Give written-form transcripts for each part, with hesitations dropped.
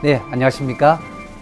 네, 안녕하십니까.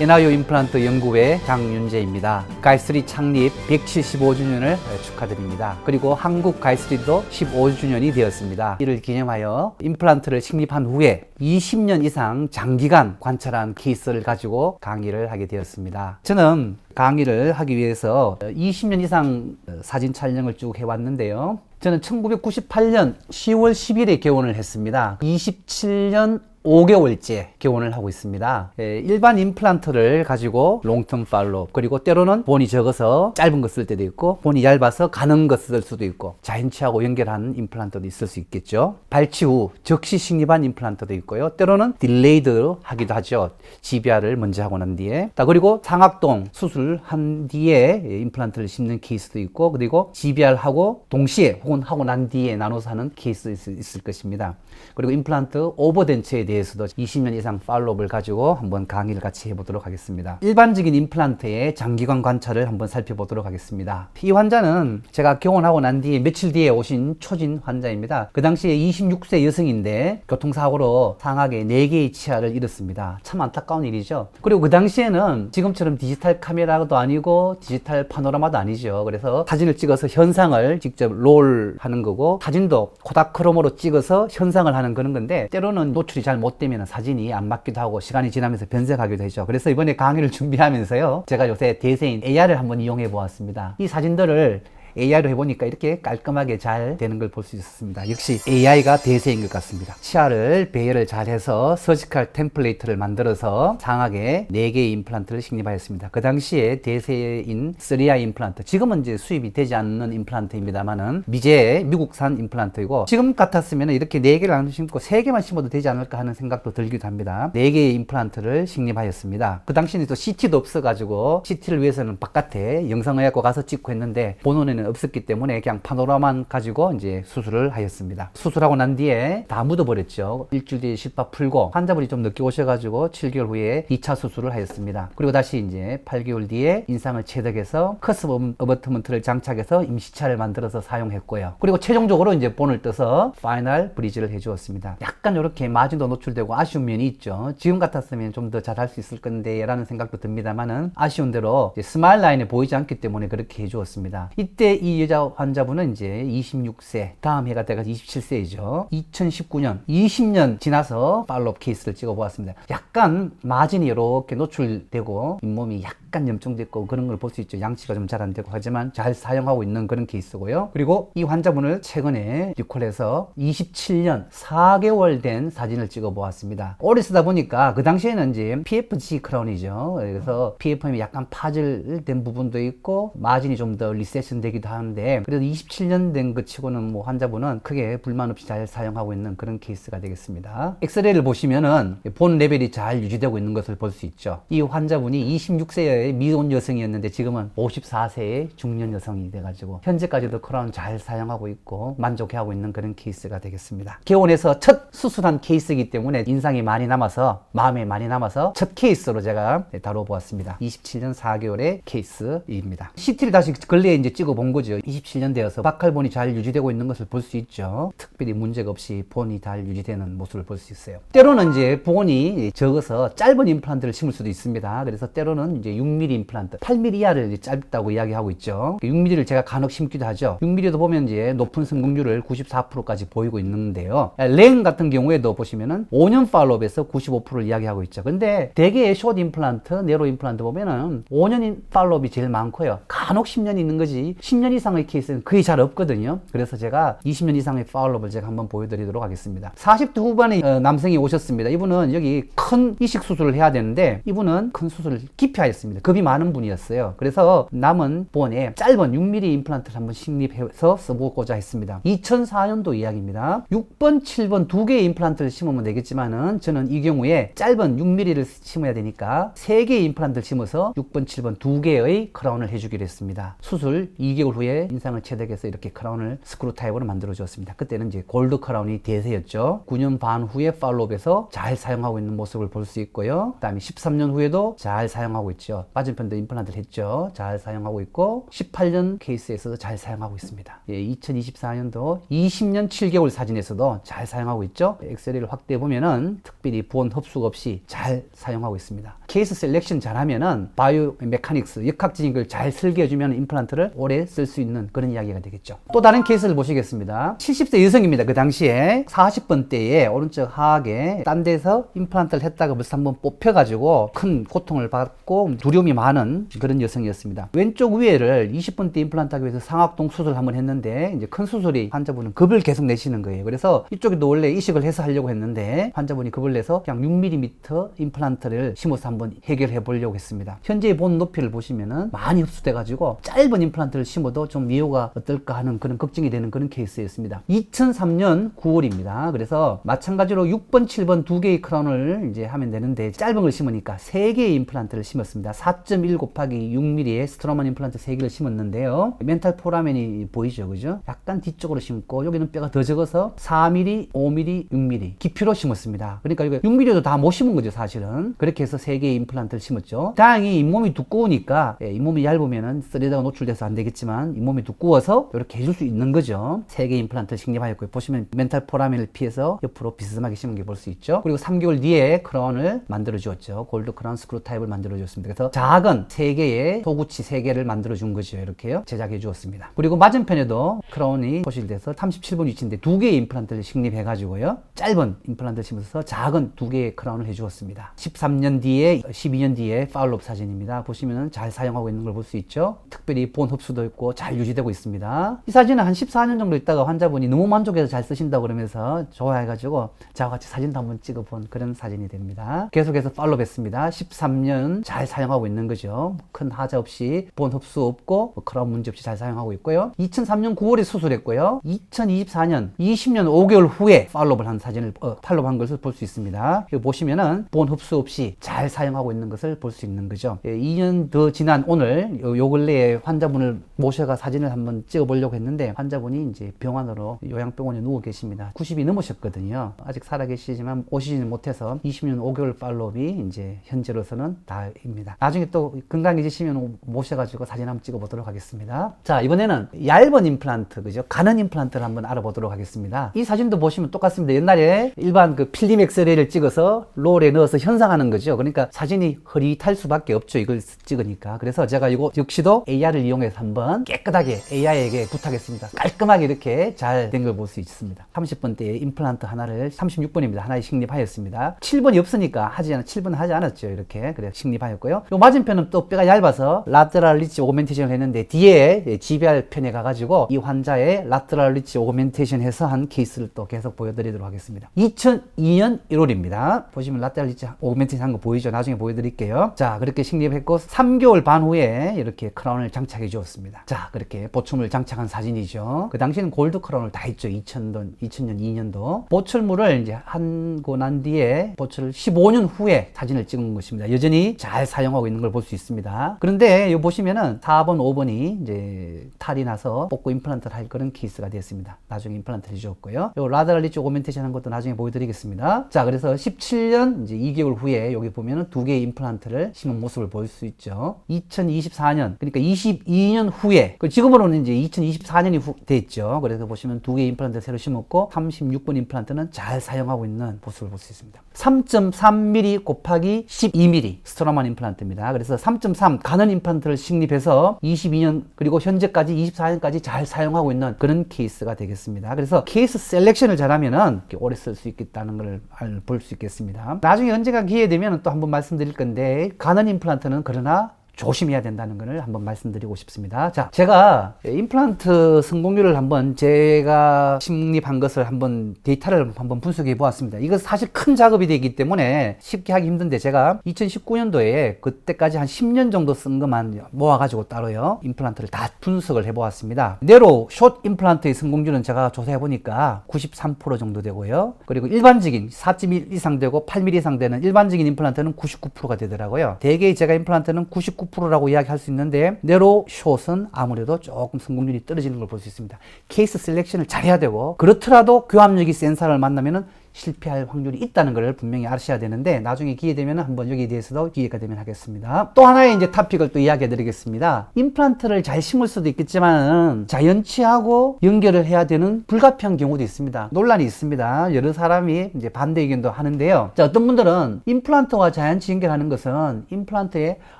NIO 임플란트 연구회 장윤재입니다. 가이스리 창립 175주년을 축하드립니다. 그리고 한국 가이스리도 15주년이 되었습니다. 이를 기념하여 임플란트를 식립한 후에 20년 이상 장기간 관찰한 케이스를 가지고 강의를 하게 되었습니다. 저는 강의를 하기 위해서 20년 이상 사진 촬영을 쭉 해왔는데요. 저는 1998년 10월 10일에 개원을 했습니다. 27년 5개월째 개원을 하고 있습니다. 일반 임플란트를 가지고 롱텀 팔로우, 그리고 때로는 본이 적어서 짧은 거 쓸 때도 있고 본이 얇아서 가는 거 쓸 수도 있고 자인치하고 연결하는 임플란트도 있을 수 있겠죠. 발치 후 즉시 식립한 임플란트도 있고요. 때로는 딜레이드 하기도 하죠. GBR을 먼저 하고 난 뒤에. 그리고 상악동 수술한 뒤에 임플란트를 심는 케이스도 있고, 그리고 GBR하고 동시에 혹은 하고 난 뒤에 나눠서 하는 케이스 있을 것입니다. 그리고 임플란트 오버덴처에 대해서도 20년 이상 팔로우업을 가지고 한번 강의를 같이 해보도록 하겠습니다. 일반적인 임플란트의 장기간 관찰을 한번 살펴보도록 하겠습니다. 이 환자는 제가 개원하고 난 뒤에 며칠 뒤에 오신 초진 환자입니다. 그 당시에 26세 여성인데 교통사고로 상악에 4개의 치아를 잃었습니다. 참 안타까운 일이죠. 그리고 그 당시에는 지금처럼 디지털 카메라도 아니고 디지털 파노라마도 아니죠. 그래서 사진을 찍어서 현상을 직접 롤 하는 거고, 사진도 코다크롬으로 찍어서 현상을 하는 그런 건데, 때로는 노출이 잘 못 되면 사진이 안 맞기도 하고 시간이 지나면서 변색하기도 하죠. 그래서 이번에 강의를 준비하면서요, 제가 요새 대세인 AR을 한번 이용해 보았습니다. 이 사진들을 AI로 해보니까 이렇게 깔끔하게 잘 되는 걸 볼 수 있었습니다. 역시 AI가 대세인 것 같습니다. 치아를 배열을 잘 해서 서지컬 템플레이트를 만들어서 상악에 4개의 임플란트를 식립하였습니다. 그 당시에 대세인 3i 임플란트, 지금은 이제 수입이 되지 않는 임플란트입니다만은 미제 미국산 임플란트이고, 지금 같았으면 이렇게 4개를 안 심고 3개만 심어도 되지 않을까 하는 생각도 들기도 합니다. 4개의 임플란트를 식립하였습니다. 그 당시에는 또 CT도 없어가지고 CT를 위해서는 바깥에 영상의학과 가서 찍고 했는데 본원에는 없었기 때문에 그냥 파노라만 가지고 이제 수술을 하였습니다. 수술하고 난 뒤에 다 묻어버렸죠. 일주일 뒤에 실밥 풀고, 환자분이 좀 늦게 오셔가지고 7개월 후에 2차 수술을 하였습니다. 그리고 다시 이제 8개월 뒤에 인상을 체득해서 커스브 어버트먼트를 장착해서 임시차를 만들어서 사용했고요. 그리고 최종적으로 이제 본을 떠서 파이널 브리지를 해주었습니다. 약간 이렇게 마진도 노출되고 아쉬운 면이 있죠. 지금 같았으면 좀 더 잘할 수 있을 건데 라는 생각도 듭니다만은, 아쉬운 대로 스마일 라인에 보이지 않기 때문에 그렇게 해주었습니다. 이때 이 여자 환자분은 이제 26세, 다음 해가 돼가 27세이죠. 2019년, 20년 지나서 팔로업 케이스를 찍어보았습니다. 약간 마진이 이렇게 노출되고 잇몸이 약간 염증됐고 그런 걸 볼 수 있죠. 양치가 좀 잘 안 되고 하지만 잘 사용하고 있는 그런 케이스고요. 그리고 이 환자분을 최근에 리콜해서 27년 4개월 된 사진을 찍어보았습니다. 오래 쓰다 보니까 그 당시에는 이제 PFG 크라운이죠. 그래서 PFM이 약간 파절된 부분도 있고 마진이 좀 더 리세션 되기도 하는데, 그래도 27년 된 것 치고는 뭐 환자분은 크게 불만 없이 잘 사용하고 있는 그런 케이스가 되겠습니다. 엑스레이를 보시면은 본 레벨이 잘 유지되고 있는 것을 볼 수 있죠. 이 환자분이 26세의 미혼 여성이었는데 지금은 54세의 중년 여성이 돼가지고 현재까지도 크라운 잘 사용하고 있고 만족해하고 있는 그런 케이스가 되겠습니다. 개원해서 첫 수술한 케이스이기 때문에 인상이 많이 남아서, 마음에 많이 남아서 첫 케이스로 제가 다뤄보았습니다. 27년 4개월의 케이스입니다. CT를 다시 근래에 이제 찍어본 거죠. 27년 되어서 박칼본이 잘 유지되고 있는 것을 볼 수 있죠. 특별히 문제가 없이 본이 잘 유지되는 모습을 볼 수 있어요. 때로는 이제 본이 적어서 짧은 임플란트를 심을 수도 있습니다. 그래서 때로는 이제 6mm 임플란트, 8mm 이하를 짧다고 이야기하고 있죠. 6mm를 제가 간혹 심기도 하죠. 6mm도 보면 이제 높은 성공률을 94%까지 보이고 있는데요. 랭 같은 경우에도 보시면은 5년 팔로업에서 95%를 이야기하고 있죠. 근데 대개의 숏 임플란트, 네로 임플란트 보면은 5년 팔로업이 제일 많고요. 간혹 10년이 있는 거지 10년 이상의 케이스는 거의 잘 없거든요. 그래서 제가 20년 이상의 팔로업을 제가 한번 보여드리도록 하겠습니다. 40대 후반의 남성이 오셨습니다. 이분은 여기 큰 이식 수술을 해야 되는데 이분은 큰 수술을 기피하였습니다. 겁이 많은 분이었어요. 그래서 남은 본에 짧은 6mm 임플란트를 한번 식립해서 써보고자 했습니다. 2004년도 이야기입니다. 6번, 7번 두 개의 임플란트를 심으면 되겠지만은 저는 이 경우에 짧은 6mm를 심어야 되니까 3개의 임플란트를 심어서 6번, 7번 두 개의 크라운을 해주기로 했습니다. 수술 2개월 후에 인상을 체득해서 이렇게 크라운을 스크루 타입으로 만들어 주었습니다. 그때는 이제 골드 크라운이 대세였죠. 9년 반 후에 팔로업에서 잘 사용하고 있는 모습을 볼 수 있고요. 그 다음에 13년 후에도 잘 사용하고 있죠. 맞은편도 임플란트를 했죠. 잘 사용하고 있고 18년 케이스에서도 잘 사용하고 있습니다. 2024년도 20년 7개월 사진에서도 잘 사용하고 있죠. 엑스레이를 확대해 보면은 특별히 보온 흡수가 없이 잘 사용하고 있습니다. 케이스 셀렉션 잘하면은 바이오 메카닉스, 역학진익을 잘 설계해주면 임플란트를 오래 쓸 수 있는 그런 이야기가 되겠죠. 또 다른 케이스를 보시겠습니다. 70세 여성입니다. 그 당시에 40번대에 오른쪽 하악에 딴 데서 임플란트를 했다가 벌써 한번 뽑혀가지고 큰 고통을 받고 두려움이 많은 그런 여성이었습니다. 왼쪽 위에를 20번대 임플란트 하기 위해서 상악동 수술을 한번 했는데 이제 큰 수술이 환자분은 겁을 계속 내시는 거예요. 그래서 이쪽에도 원래 이식을 해서 하려고 했는데 환자분이 겁을 내서 그냥 6mm 임플란트를 심어서 한번 해결해 보려고 했습니다. 현재의 본 높이를 보시면은 많이 흡수돼 가지고 짧은 임플란트를 심어도 좀 미호가 어떨까 하는 그런 걱정이 되는 그런 케이스였습니다. 2003년 9월입니다. 그래서 마찬가지로 6번, 7번 두 개의 크라운을 이제 하면 되는데 짧은 걸 심으니까 3개의 임플란트를 심었습니다. 4.1 곱하기 6mm의 스트로만 임플란트 3개를 심었는데요. 멘탈 포라멘이 보이죠, 그죠? 약간 뒤쪽으로 심고 여기는 뼈가 더 적어서 4mm, 5mm, 6mm 깊이로 심었습니다. 그러니까 이거 6mm도 다 못 심은 거죠, 사실은. 그렇게 해서 3개의 임플란트를 심었죠. 다행히 잇몸이 두꺼우니까 잇몸이 얇으면은 쓰레다가 노출돼서 안 되겠지만 잇몸이 두꺼워서 이렇게 해줄 수 있는 거죠. 3개 임플란트를 식립하였고요. 보시면 멘탈 포라멘을 피해서 옆으로 비스듬하게 심은 게 볼 수 있죠. 그리고 3개월 뒤에 크라운을 만들어 주었죠. 골드 크라운 스크루 타입을 만들어 줬습니다. 그래서 작은 3개의 소구치 3개를 만들어 준 거죠. 이렇게요. 제작해 주었습니다. 그리고 맞은편에도 크라운이 소실돼서 37번 위치인데 2개의 임플란트를 식립해 가지고요. 짧은 임플란트를 심어서 작은 2개의 크라운을 해 주었습니다. 13년 뒤에 12년 뒤에 팔로업 사진입니다. 보시면 잘 사용하고 있는 걸 볼 수 있죠. 특별히 본 흡수도 있고 잘 유지되고 있습니다. 이 사진은 한 14년 정도 있다가 환자분이 너무 만족해서 잘 쓰신다고 그러면서 좋아해가지고 저와 같이 사진도 한번 찍어본 그런 사진이 됩니다. 계속해서 팔로업 했습니다. 13년 잘 사용하고 있는 거죠. 큰 하자 없이 본 흡수 없고 크라운 문제 없이 잘 사용하고 있고요. 2003년 9월에 수술했고요. 2024년 20년 5개월 후에 팔로업을 한 사진을 팔로업한 것을 볼 수 있습니다. 여기 보시면은 본 흡수 없이 잘 사용하고 있는 것을 볼 수 있는 거죠. 2년 더 지난 오늘 요 근래에 환자분을 모셔가 사진을 한번 찍어 보려고 했는데 환자분이 이제 병원으로 요양병원에 누워 계십니다. 90이 넘으셨거든요. 아직 살아 계시지만 오시지는 못해서 20년 5개월 팔로업이 이제 현재로서는 다입니다. 나중에 또 건강해지시면 모셔가지고 사진 한번 찍어 보도록 하겠습니다. 자, 이번에는 얇은 임플란트, 그죠? 가는 임플란트를 한번 알아보도록 하겠습니다. 이 사진도 보시면 똑같습니다. 옛날에 일반 그 필름 엑스레이를 찍어서 롤에 넣어서 현상하는 거죠. 그러니까 사진이 흐릿할 수밖에 없죠. 이걸 찍으니까. 그래서 제가 이거 역시도 AR을 이용해서 한번 깨끗하게 AI에게 부탁했습니다. 깔끔하게 이렇게 잘 된 걸 볼 수 있습니다. 30번대에 임플란트 하나를 36번입니다. 하나에 식립하였습니다. 7번이 없으니까 7번은 하지 않았죠. 이렇게. 그래 식립하였고요. 요 맞은편은 또 뼈가 얇아서 라테럴 리치 오그멘테이션을 했는데 뒤에 GBR 편에 가가지고 이 환자의 라테럴 리치 오그멘테이션 해서 한 케이스를 또 계속 보여드리도록 하겠습니다. 2002년 1월입니다. 보시면 라테럴 리치 오그멘테이션 한 거 보이죠? 나중에 보여드릴게요. 자, 그렇게 식립했고 3개월 반 후에 이렇게 크라운을 장착해 주었습니다. 자, 그렇게 보철물 장착한 사진이죠. 그 당시에는 골드 크라운을 다 했죠. 2000년, 2년도. 보철물을 이제 한고 난 뒤에 보철을 15년 후에 사진을 찍은 것입니다. 여전히 잘 사용하고 있는 걸 볼 수 있습니다. 그런데 여기 보시면은 4번, 5번이 이제 탈이 나서 복구 임플란트를 할 그런 케이스가 됐습니다. 나중에 임플란트를 해주었고요. 요 라테럴 리치 오그멘테이션 한 것도 나중에 보여드리겠습니다. 자, 그래서 17년 이제 2개월 후에 여기 보면은 2개의 임플란트를 심은 모습을 볼 수 있죠. 2024년, 그러니까 22년 후에, 지금으로는 이제 2024년이 됐죠. 그래서 보시면 2개의 임플란트 새로 심었고 36번 임플란트는 잘 사용하고 있는 모습을 볼 수 있습니다. 3.3mm 곱하기 12mm 스트로만 임플란트입니다. 그래서 3.3 가는 임플란트를 식립해서 22년 그리고 현재까지 24년까지 잘 사용하고 있는 그런 케이스가 되겠습니다. 그래서 케이스 셀렉션을 잘하면은 오래 쓸 수 있겠다는 걸 볼 수 있겠습니다. 나중에 언젠가 기회 되면 또 한번 말씀드릴 건데 가는 임플란트는 그러나 조심해야 된다는 것을 한번 말씀드리고 싶습니다. 자, 제가 임플란트 성공률을 한번 제가 식립한 것을 한번 데이터를 한번 분석해 보았습니다. 이거 사실 큰 작업이 되기 때문에 쉽게 하기 힘든데 제가 2019년도에 그때까지 한 10년 정도 쓴 것만 모아가지고 따로요. 임플란트를 다 분석을 해 보았습니다. 내로 숏 임플란트의 성공률은 제가 조사해 보니까 93% 정도 되고요. 그리고 일반적인 4.1 이상 되고 8mm 이상 되는 일반적인 임플란트는 99%가 되더라고요. 대개 제가 임플란트는 99%라고 이야기할 수 있는데 내로 숏은 아무래도 조금 성공률이 떨어지는 걸 볼 수 있습니다. 케이스 셀렉션을 잘해야 되고 그렇더라도 교합력이 센 사람을 만나면은 실패할 확률이 있다는 걸 분명히 아셔야 되는데, 나중에 기회 되면 한번 여기에 대해서도 기회가 되면 하겠습니다. 또 하나의 이제 토픽을 또 이야기해 드리겠습니다. 임플란트를 잘 심을 수도 있겠지만 자연치하고 연결을 해야 되는 불가피한 경우도 있습니다. 논란이 있습니다. 여러 사람이 이제 반대 의견도 하는데요. 자, 어떤 분들은 임플란트와 자연치 연결하는 것은 임플란트에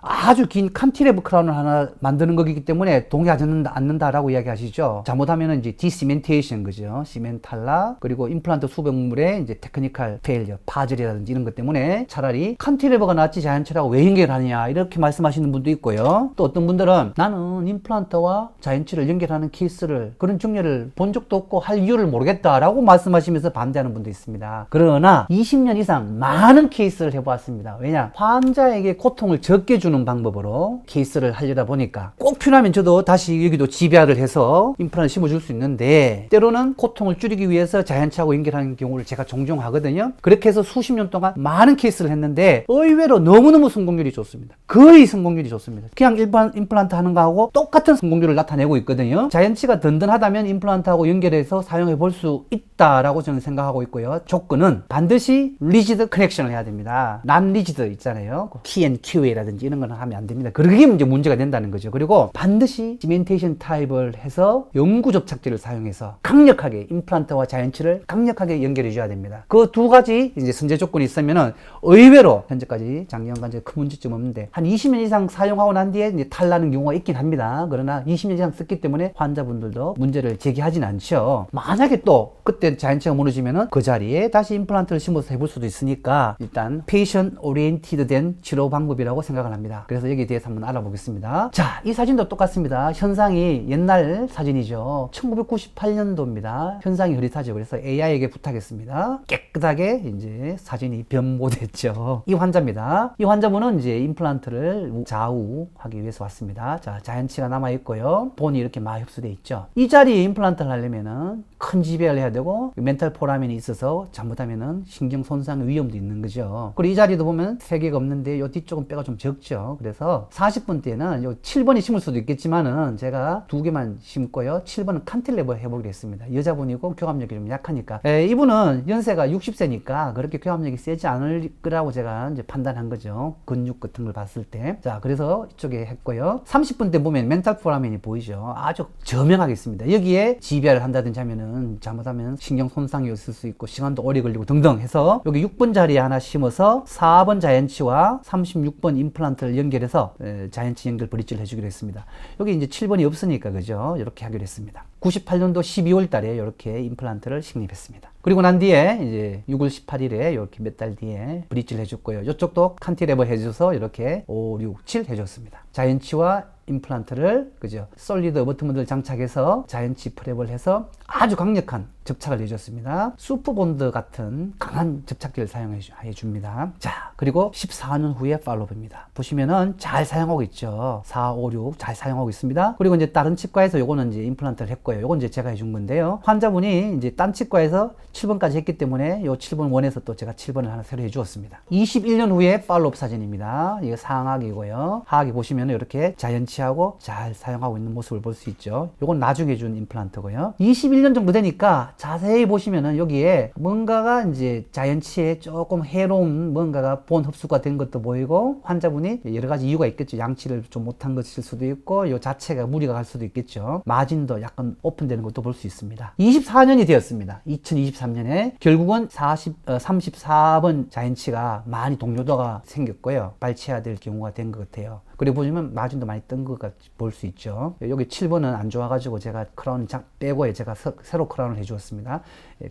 아주 긴 칸티레버 크라운을 하나 만드는 거기 때문에 동의하지 않는다라고 이야기하시죠. 잘못하면 이제 디시멘테이션, 그죠? 시멘 탈락, 그리고 임플란트 수백물의 이제 테크니컬 페일리어, 파절이라든지 이런 것 때문에 차라리 칸티레버가 낫지 자연치라고 왜 연결하느냐, 이렇게 말씀하시는 분도 있고요. 또 어떤 분들은 나는 임플란트와 자연치를 연결하는 케이스를, 그런 중례를 본 적도 없고 할 이유를 모르겠다라고 말씀하시면서 반대하는 분도 있습니다. 그러나 20년 이상 많은 케이스를 해보았습니다. 왜냐? 환자에게 고통을 적게 주는 방법으로 케이스를 하려다 보니까 꼭 필요하면 저도 다시 여기도 지배를 해서 임플란트 심어줄 수 있는데, 때로는 고통을 줄이기 위해서 자연치하고 연결하는 경우를 제가 종종 하거든요. 그렇게 해서 수십 년 동안 많은 케이스를 했는데 의외로 너무너무 성공률이 좋습니다. 거의 성공률이 좋습니다. 그냥 일반 임플란트 하는 거하고 똑같은 성공률을 나타내고 있거든요. 자연치가 든든하다면 임플란트하고 연결해서 사용해 볼 수 있다라고 저는 생각하고 있고요. 조건은 반드시 리지드 커넥션을 해야 됩니다. 난 리지드 있잖아요. T&QA라든지 이런 거는 하면 안 됩니다. 그게 이제 문제가 된다는 거죠. 그리고 반드시 시멘테이션 타입을 해서 영구 접착제를 사용해서 강력하게 임플란트와 자연치를 강력하게 연결해 줘야 됩니다. 그 두 가지 이제 선제 조건이 있으면은 의외로 현재까지 장기연관제 큰 문제점 없는데, 한 20년 이상 사용하고 난 뒤에 이제 탈나는 경우가 있긴 합니다. 그러나 20년 이상 썼기 때문에 환자분들도 문제를 제기하진 않죠. 만약에 또 그때 자연치가 무너지면은 그 자리에 다시 임플란트를 심어서 해볼 수도 있으니까 일단 페이션 오리엔티드 된 치료 방법이라고 생각을 합니다. 그래서 여기에 대해서 한번 알아보겠습니다. 자, 이 사진도 똑같습니다. 현상이 옛날 사진이죠. 1998년도입니다. 현상이 흐릿하죠. 그래서 AI에게 부탁했습니다. 깨끗하게 이제 사진이 변모됐죠. 이 환자입니다. 이 환자분은 이제 임플란트를 좌우하기 위해서 왔습니다. 자, 자연치가 남아있고요. 본이 이렇게 많이 흡수되어 있죠. 이 자리에 임플란트를 하려면은 큰 지배를 해야 되고 멘탈 포라멘이 있어서 잘못하면은 신경 손상 위험도 있는 거죠. 그리고 이 자리도 보면 3개가 없는데 요 뒤쪽은 뼈가 좀 적죠. 그래서 40분 때는 요 7번이 심을 수도 있겠지만은 제가 2개만 심고요. 7번은 칸틸레버 해보기로 했습니다. 여자분이고 교감력이 좀 약하니까. 이분은 연세가 60세니까 그렇게 교감력이 세지 않을 거라고 제가 이제 판단한 거죠. 근육 같은 걸 봤을 때. 자, 그래서 이쪽에 했고요. 30분 때 보면 멘탈 포라멘이 보이죠. 아주 저명하게 있습니다. 여기에 지배를 한다든지 하면은 잘못하면 신경 손상이 있을 수 있고 시간도 오래 걸리고 등등 해서 여기 6번 자리에 하나 심어서 4번 자연치와 36번 임플란트를 연결해서 자연치 연결 브릿지를 해주기로 했습니다. 여기 이제 7번이 없으니까 그죠? 이렇게 하기로 했습니다. 98년도 12월 달에 이렇게 임플란트를 식립했습니다. 그리고 난 뒤에 이제 6월 18일에 이렇게 몇 달 뒤에 브릿지를 해줬고요. 이쪽도 칸티레버 해줘서 이렇게 5, 6, 7 해줬습니다. 자연치와 임플란트를 그죠? 솔리드 어버트먼트를 장착해서 자연치 프랩을 해서 아주 강력한 접착을 해줬습니다. 수프본드 같은 강한 접착제를 사용해 줍니다. 자, 그리고 14년 후에 팔로우입니다. 보시면은 잘 사용하고 있죠. 4, 5, 6 잘 사용하고 있습니다. 그리고 이제 다른 치과에서 요거는 이제 임플란트를 했고요. 요건 이제 제가 해준 건데요. 환자분이 이제 딴 치과에서 7번까지 했기 때문에 요 7번 원에서 또 제가 7번을 하나 새로 해주었습니다. 21년 후에 팔로우 사진입니다. 이거 상하기고요. 하하기 보시면 이렇게 자연치하고 잘 사용하고 있는 모습을 볼 수 있죠. 요건 나중에 준 임플란트고요. 21년 정도 되니까 자세히 보시면은 여기에 뭔가가 이제 자연치에 조금 해로운 뭔가가 본 흡수가 된 것도 보이고, 환자분이 여러 가지 이유가 있겠죠. 양치를 좀 못한 것일 수도 있고, 요 자체가 무리가 갈 수도 있겠죠. 마진도 약간 오픈되는 것도 볼 수 있습니다. 24년이 되었습니다. 2023년에 결국은 34번 자연치가 많이 동요도가 생겼고요. 발치해야 될 경우가 된 것 같아요. 그리고 보시면 마진도 많이 뜬 것 같이 볼 수 있죠. 여기 7번은 안 좋아가지고 제가 크라운 빼고 제가 새로 크라운을 해주었습니다.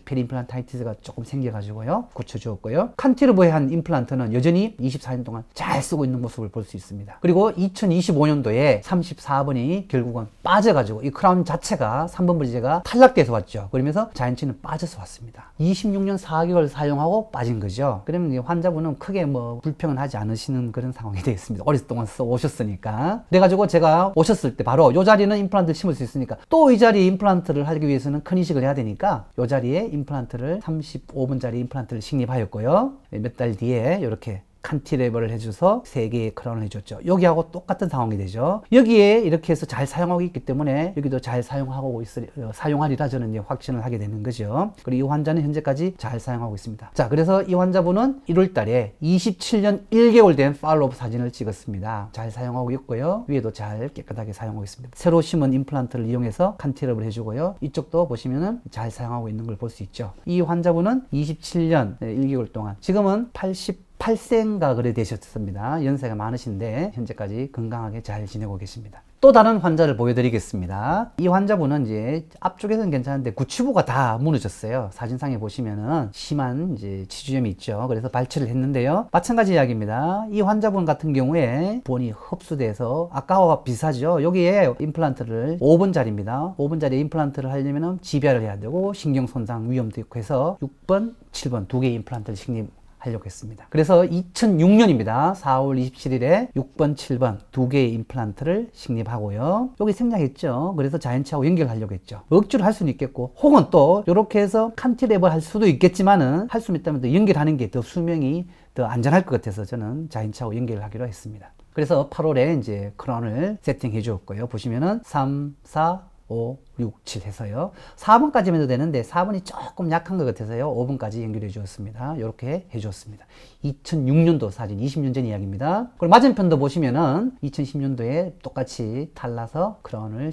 페리임플란타이티스가 조금 생겨가지고요. 고쳐주었고요. 칸티르버에 한 임플란트는 여전히 24년 동안 잘 쓰고 있는 모습을 볼 수 있습니다. 그리고 2025년도에 34번이 결국은 빠져가지고 이 크라운 자체가 3번 브리제가 탈락돼서 왔죠. 그러면서 자연치는 빠져서 왔습니다. 26년 4개월 사용하고 빠진 거죠. 그러면 환자분은 크게 뭐 불평은 하지 않으시는 그런 상황이 되겠습니다. 오랫동안 오셨으니까. 그래가지고 제가 오셨을 때 바로 이 자리는 임플란트를 심을 수 있으니까 또 이 자리에 임플란트를 하기 위해서는 큰 이식을 해야 되니까 이 자리에 임플란트를 35번짜리 임플란트를 식립하였고요. 몇 달 뒤에 이렇게 칸티레버를 해줘서 3개의 크라운을 해줬죠. 여기하고 똑같은 상황이 되죠. 여기에 이렇게 해서 잘 사용하고 있기 때문에 여기도 잘 사용하리라 저는 이제 확신을 하게 되는 거죠. 그리고 이 환자는 현재까지 잘 사용하고 있습니다. 자, 그래서 이 환자분은 1월 달에 27년 1개월 된 팔로업 사진을 찍었습니다. 잘 사용하고 있고요. 위에도 잘 깨끗하게 사용하고 있습니다. 새로 심은 임플란트를 이용해서 칸티레버를 해주고요. 이쪽도 보시면은 잘 사용하고 있는 걸 볼 수 있죠. 이 환자분은 27년 1개월 동안, 지금은 88세인가 그래 되셨습니다. 연세가 많으신데 현재까지 건강하게 잘 지내고 계십니다. 또 다른 환자를 보여드리겠습니다. 이 환자분은 이제 앞쪽에서는 괜찮은데 구치부가 다 무너졌어요. 사진상에 보시면은 심한 이제 치주염이 있죠. 그래서 발치를 했는데요. 마찬가지 이야기입니다. 이 환자분 같은 경우에 본이 흡수돼서 아까와 비슷하죠. 여기에 임플란트를 5번짜리입니다. 5번짜리 임플란트를 하려면 지배를 해야 되고 신경 손상 위험도 있고 해서 6번, 7번 두 개의 임플란트를 하려고 했습니다. 그래서 2006년입니다. 4월 27일에 6번, 7번 두 개의 임플란트를 식립하고요. 여기 생략했죠. 그래서 자연치하고 연결하려고 했죠. 억지로 할 수는 있겠고, 혹은 또 이렇게 해서 칸티레버 할 수도 있겠지만은 할 수는 있다면 또 연결하는 게 더 수명이 더 안전할 것 같아서 저는 자연치하고 연결을 하기로 했습니다. 그래서 8월에 이제 크라운을 세팅해 주었고요. 보시면은 3, 4, 5, 6, 7 해서요. 4번까지만 해도 되는데 4번이 조금 약한 것 같아서요. 5번까지 연결해 주었습니다. 이렇게 해 주었습니다. 2006년도 사진, 20년 전 이야기입니다. 그리고 맞은편도 보시면은 2010년도에 똑같이 탈라서 크라운을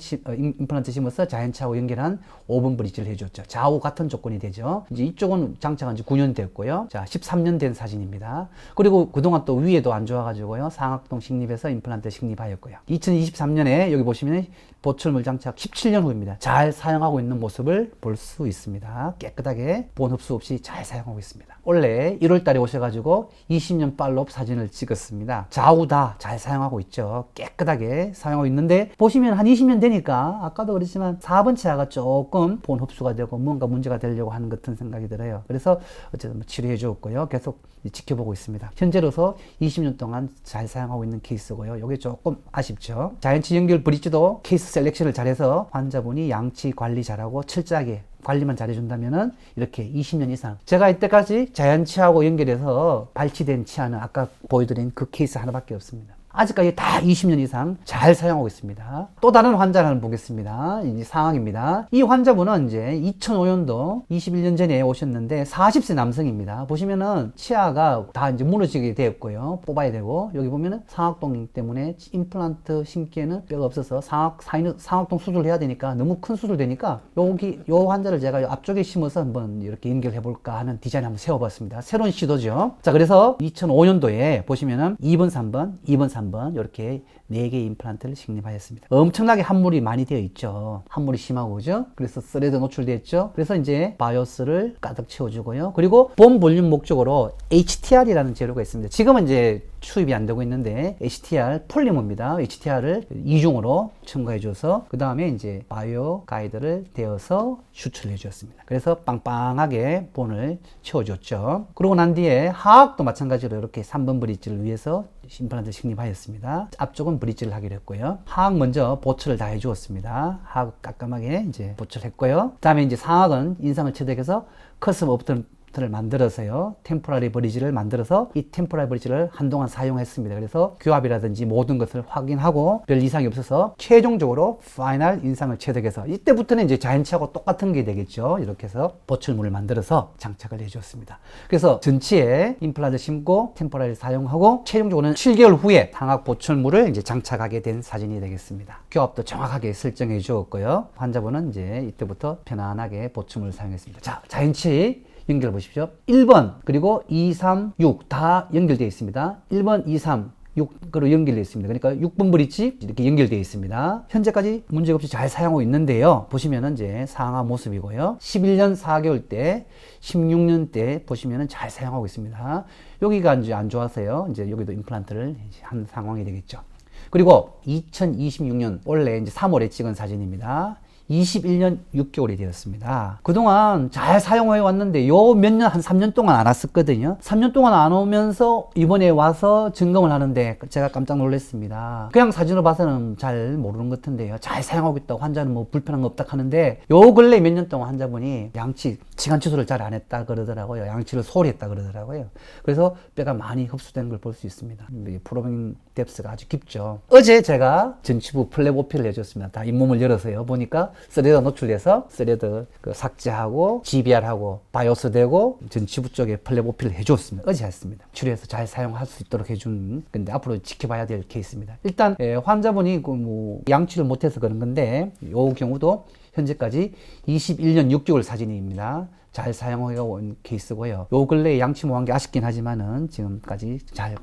임플란트 심어서 자연치하고 연결한 5번 브릿지를 해 줬죠. 좌우 같은 조건이 되죠. 이제 이쪽은 장착한 지 9년 됐고요. 자, 13년 된 사진입니다. 그리고 그동안 또 위에도 안 좋아가지고요. 상악동 식립해서 임플란트 식립하였고요. 2023년에 여기 보시면 보철물 장착 17년 후입니다. 잘 사용하고 있는 모습을 볼 수 있습니다. 깨끗하게 본 흡수 없이 잘 사용하고 있습니다. 원래 1월 달에 오셔가지고 20년 팔로업 사진을 찍었습니다. 좌우 다 잘 사용하고 있죠. 깨끗하게 사용하고 있는데 보시면 한 20년 되니까 아까도 그랬지만 4번 치아가 조금 본 흡수가 되고 뭔가 문제가 되려고 하는 것 같은 생각이 들어요. 그래서 어쨌든 치료해 주었고요. 계속 지켜보고 있습니다. 현재로서 20년 동안 잘 사용하고 있는 케이스고요. 이게 조금 아쉽죠. 자연치 연결 브릿지도 케이스 셀렉션을 잘해서 환자분이 양치 관리 잘하고 철저하게 관리만 잘해준다면은 이렇게 20년 이상, 제가 이때까지 자연치하고 연결해서 발치된 치아는 아까 보여드린 그 케이스 하나밖에 없습니다. 아직까지 다 20년 이상 잘 사용하고 있습니다. 또 다른 환자를 한번 보겠습니다. 이 상황입니다. 이 환자분은 이제 2005년도 21년 전에 오셨는데 40세 남성입니다. 보시면은 치아가 다 이제 무너지게 되었고요. 뽑아야 되고, 여기 보면은 상악동 때문에 임플란트 심기에는 뼈가 없어서 상악동 수술을 해야 되니까 너무 큰 수술 되니까 요 환자를 제가 앞쪽에 심어서 한번 이렇게 연결해 볼까 하는 디자인 한번 세워봤습니다. 새로운 시도죠. 자, 그래서 2005년도에 보시면은 2번, 3번, 2번, 3번 이렇게 4개의 임플란트를 식립하였습니다. 엄청나게 함몰이 많이 되어 있죠. 함몰이 심하고, 그죠? 그래서 썰에도 노출되었죠. 그래서 이제 바이오스를 가득 채워주고요. 그리고 본 볼륨 목적으로 HTR이라는 재료가 있습니다. 지금은 이제 수입이 안 되고 있는데 HTR 폴리머입니다. HTR을 이중으로 첨가해 줘서 그 다음에 이제 바이오 가이드를 대어서 추출해 주었습니다. 그래서 빵빵하게 본을 채워줬죠. 그러고 난 뒤에 하악도 마찬가지로 이렇게 3번 브릿지를 위해서 임플란트 식립하였습니다. 앞쪽은 브릿지를 하기로 했고요. 하악 먼저 보철을 다 해주었습니다. 하악 깔끔하게 이제 보철했고요. 그 다음에 이제 상악은 인상을 채택해서 커스텀 업트를 만들어서요. 템포라리 브릿지를 만들어서 이 템포라리 브릿지를 한동안 사용했습니다. 그래서 교합이라든지 모든 것을 확인하고 별 이상이 없어서 최종적으로 파이널 인상을 채택해서 이때부터는 이제 자연치하고 똑같은 게 되겠죠. 이렇게 해서 보철물을 만들어서 장착을 해주었습니다. 그래서 전치에 임플란트 심고 템포라리 사용하고 최종적으로는 7개월 후에 상악 보철물을 이제 장착하게 된 사진이 되겠습니다. 교합도 정확하게 설정해 주었고요. 환자분은 이제 이때부터 편안하게 보철물을 사용했습니다. 자, 자연치 연결해 보십시오. 1번 그리고 2, 3, 6 다 연결되어 있습니다. 1번, 2, 3, 6으로 연결되어 있습니다. 그러니까 6번 브릿지 이렇게 연결되어 있습니다. 현재까지 문제가 없이 잘 사용하고 있는데요. 보시면은 이제 상하 모습이고요. 11년 4개월 때, 16년 때 보시면은 잘 사용하고 있습니다. 여기가 이제 안 좋아서요. 이제 여기도 임플란트를 한 상황이 되겠죠. 그리고 2026년 원래 이제 3월에 찍은 사진입니다. 21년 6개월이 되었습니다. 그동안 잘 사용해 왔는데 요 몇 년, 한 3년 동안 안 왔었거든요. 3년 동안 안 오면서 이번에 와서 점검을 하는데 제가 깜짝 놀랐습니다. 그냥 사진으로 봐서는 잘 모르는 것 같은데요. 잘 사용하고 있다고, 환자는 뭐 불편한 거 없다 하는데 요 근래 몇 년 동안 환자분이 양치, 치관 치수를 잘 안 했다 그러더라고요. 양치를 소홀히 했다 그러더라고요. 그래서 뼈가 많이 흡수되는 걸 볼 수 있습니다. 프로밍 뎁스가 아주 깊죠. 어제 제가 전치부 플레보피를 해줬습니다. 다 잇몸을 열어서요. 보니까 스레더 노출돼서 스레더 삭제하고 GBR하고 바이오스 되고 전치부 쪽에 플레보피를 해줬습니다. 어제 했습니다. 치료해서 잘 사용할 수 있도록 해준 건데 앞으로 지켜봐야 될 케이스입니다. 일단 환자분이 뭐 양치를 못해서 그런 건데 이 경우도 현재까지 21년 6개월 사진입니다. 잘 사용해 온 케이스고요. 요 근래에 양치 못한 게 아쉽긴 하지만은 지금까지 잘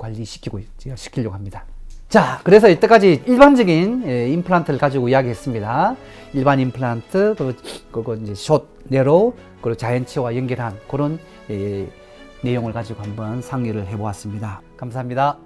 시키려고 합니다. 자, 그래서 이때까지 일반적인 임플란트를 가지고 이야기했습니다. 일반 임플란트, 그리고 이제 숏, 네로우, 그리고 자연치와 연결한 그런 내용을 가지고 한번 상의를 해보았습니다. 감사합니다.